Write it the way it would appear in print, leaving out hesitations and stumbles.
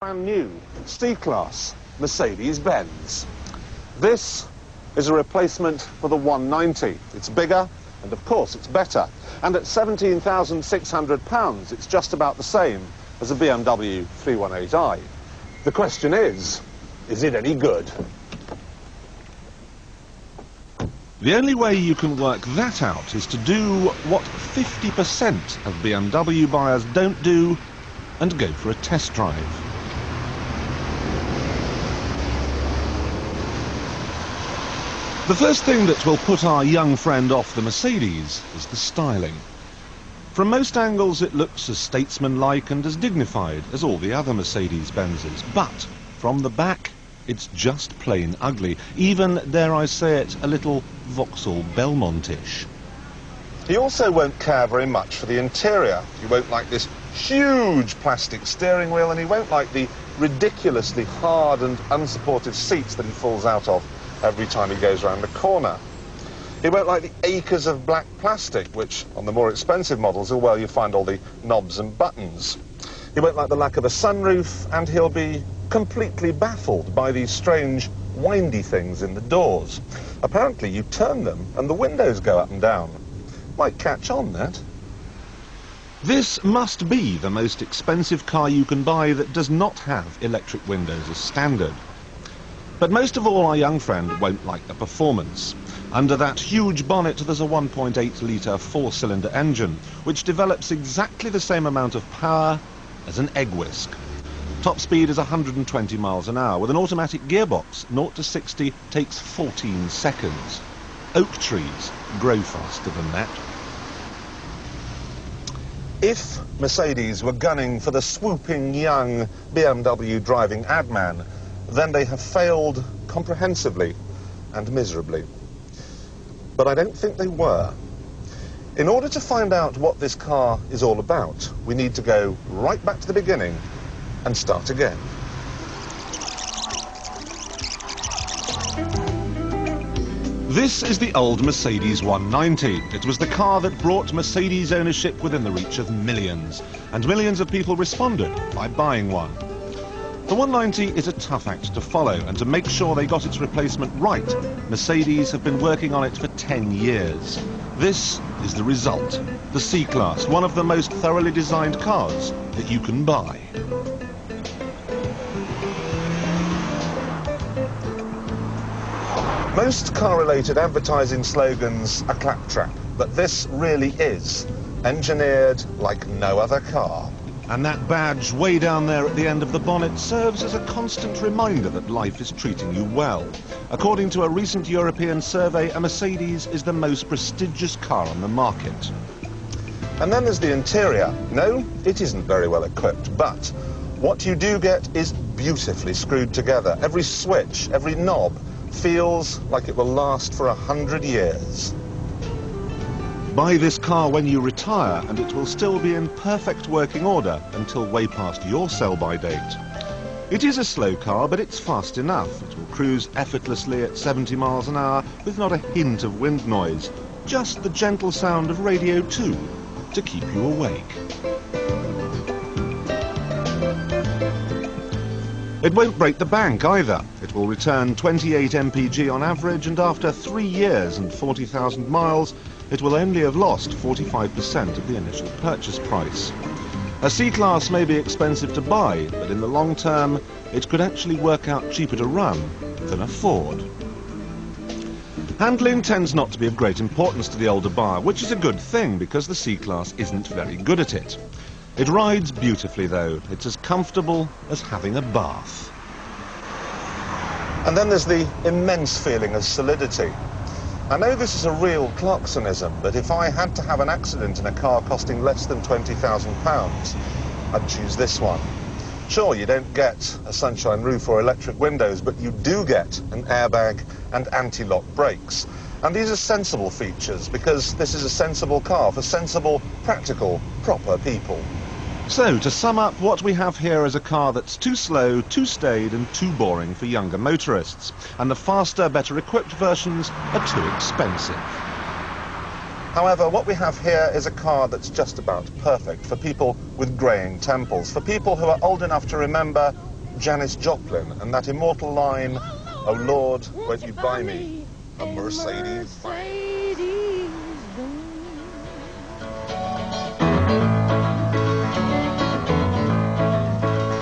Brand new C-Class Mercedes Benz. This is a replacement for the 190. It's bigger and of course it's better. And at £17,600 it's just about the same as a BMW 318i. The question is it any good? The only way you can work that out is to do what 50% of BMW buyers don't do and go for a test drive. The first thing that will put our young friend off the Mercedes is the styling. From most angles it looks as statesmanlike and as dignified as all the other Mercedes-Benzes, but from the back it's just plain ugly, even, dare I say it, a little Vauxhall Belmont-ish. He also won't care very much for the interior. He won't like this huge plastic steering wheel, and he won't like the ridiculously hard and unsupported seats that he falls out of every time he goes round the corner. He won't like the acres of black plastic, which on the more expensive models are where you find all the knobs and buttons. He won't like the lack of a sunroof, and he'll be completely baffled by these strange windy things in the doors. Apparently you turn them and the windows go up and down. Might catch on, that. This must be the most expensive car you can buy that does not have electric windows as standard. But most of all, our young friend won't like the performance. Under that huge bonnet there's a 1.8-litre four-cylinder engine, which develops exactly the same amount of power as an egg whisk. Top speed is 120 miles an hour. With an automatic gearbox, 0 to 60 takes 14 seconds. Oak trees grow faster than that. If Mercedes were gunning for the swooping young BMW driving ad man, then they have failed comprehensively and miserably. But I don't think they were. In order to find out what this car is all about, we need to go right back to the beginning and start again. This is the old Mercedes 190. It was the car that brought Mercedes ownership within the reach of millions, and millions of people responded by buying one. The 190 is a tough act to follow, and to make sure they got its replacement right, Mercedes have been working on it for 10 years. This is the result, the C-Class, one of the most thoroughly designed cars that you can buy. Most car-related advertising slogans are claptrap, but this really is engineered like no other car. And that badge way down there at the end of the bonnet serves as a constant reminder that life is treating you well. According to a recent European survey, a Mercedes is the most prestigious car on the market. And then there's the interior. No, it isn't very well equipped, but what you do get is beautifully screwed together. Every switch, every knob feels like it will last for 100 years. Buy this car when you retire and it will still be in perfect working order until way past your sell-by date. It is a slow car, but it's fast enough. It will cruise effortlessly at 70 miles an hour with not a hint of wind noise, just the gentle sound of Radio 2 to keep you awake. It won't break the bank either. It will return 28 mpg on average, and after 3 years and 40,000 miles, it will only have lost 45% of the initial purchase price. A C-Class may be expensive to buy, but in the long term, it could actually work out cheaper to run than a Ford. Handling tends not to be of great importance to the older buyer, which is a good thing because the C-Class isn't very good at it. It rides beautifully though. It's as comfortable as having a bath. And then there's the immense feeling of solidity. I know this is a real Clarksonism, but if I had to have an accident in a car costing less than £20,000, I'd choose this one. Sure, you don't get a sunshine roof or electric windows, but you do get an airbag and anti-lock brakes. And these are sensible features because this is a sensible car for sensible, practical, proper people. So, to sum up, what we have here is a car that's too slow, too staid and too boring for younger motorists. And the faster, better equipped versions are too expensive. However, what we have here is a car that's just about perfect for people with greying temples, for people who are old enough to remember Janis Joplin and that immortal line, "Oh Lord, won't you buy me a Mercedes Benz?"